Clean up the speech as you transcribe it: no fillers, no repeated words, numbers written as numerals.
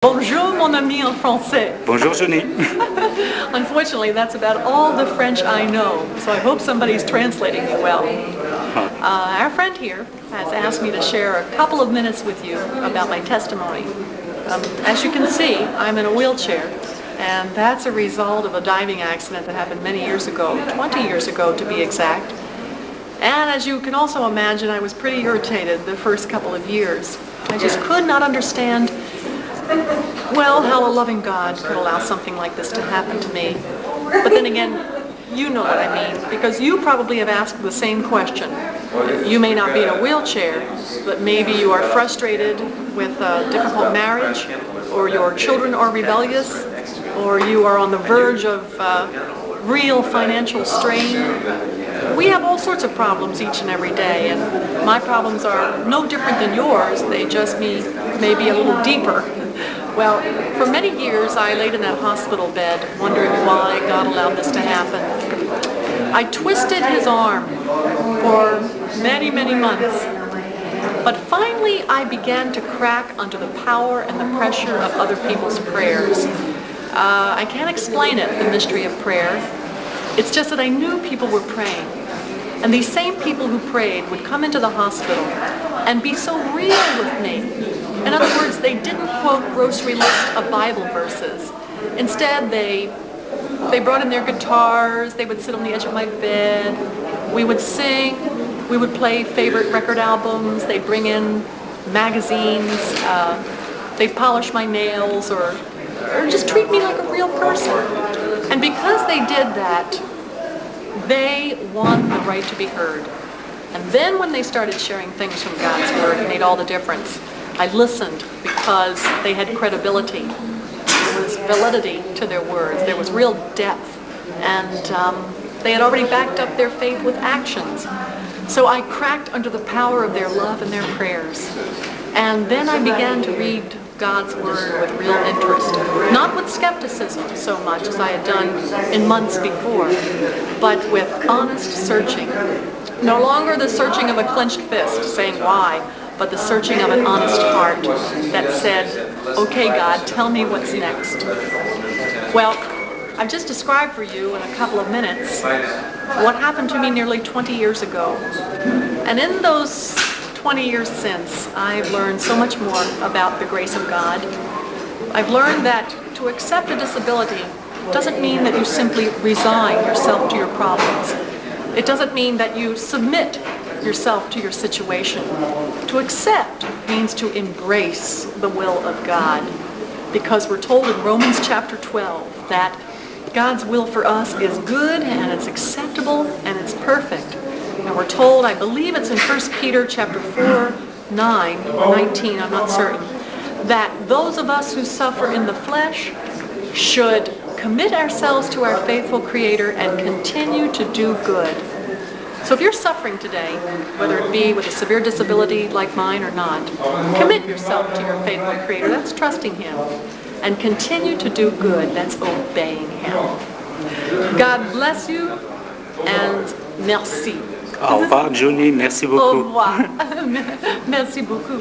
Bonjour, mon ami en français. Bonjour, Johnny. Unfortunately, that's about all the French I know, so I hope somebody's translating me well. Our friend here has asked me to share a couple of minutes with you about my testimony. As you can see, I'm in a wheelchair, and that's a result of a diving accident that happened many years ago, 20 years ago to be exact. And as you can also imagine, I was pretty irritated the first couple of years. I just could not understand how a loving God could allow something like this to happen to me. But then again, you know what I mean, because you probably have asked the same question. You may not be in a wheelchair, but maybe you are frustrated with a difficult marriage, or your children are rebellious, or you are on the verge of real financial strain. We have all sorts of problems each and every day, and my problems are no different than yours. They just may be a little deeper. Well, for many years I laid in that hospital bed wondering why God allowed this to happen. I twisted His arm for many, many months. But finally I began to crack under the power and the pressure of other people's prayers. I can't explain it, the mystery of prayer. It's just that I knew people were praying. And these same people who prayed would come into the hospital and be so real with me. In other words, they didn't quote grocery lists of Bible verses. Instead, they brought in their guitars, they would sit on the edge of my bed, we would sing, we would play favorite record albums, they'd bring in magazines, they'd polish my nails, or just treat me like a real person. And because they did that, they won the right to be heard. And then when they started sharing things from God's Word, it made all the difference. I listened because they had credibility. There was validity to their words. There was real depth. And they had already backed up their faith with actions. So I cracked under the power of their love and their prayers. And then I began to read God's Word with real interest. Not with skepticism so much as I had done in months before, but with honest searching. No longer the searching of a clenched fist saying why, but the searching of an honest heart that said, okay God, tell me what's next. Well, I've just described for you in a couple of minutes what happened to me nearly 20 years ago. And in those 20 years since, I've learned so much more about the grace of God. I've learned that to accept a disability doesn't mean that you simply resign yourself to your problems. It doesn't mean that you submit yourself to your situation. To accept means to embrace the will of God, because we're told in Romans chapter 12 that God's will for us is good and it's acceptable and it's perfect. And we're told, I believe it's in 1 Peter chapter 4, 9 or 19, I'm not certain, that those of us who suffer in the flesh should commit ourselves to our faithful Creator and continue to do good. So if you're suffering today, whether it be with a severe disability like mine or not, commit yourself to your faithful Creator. That's trusting Him. And continue to do good. That's obeying Him. God bless you, and merci. Au revoir, Johnny. Merci beaucoup. Au revoir. Merci beaucoup.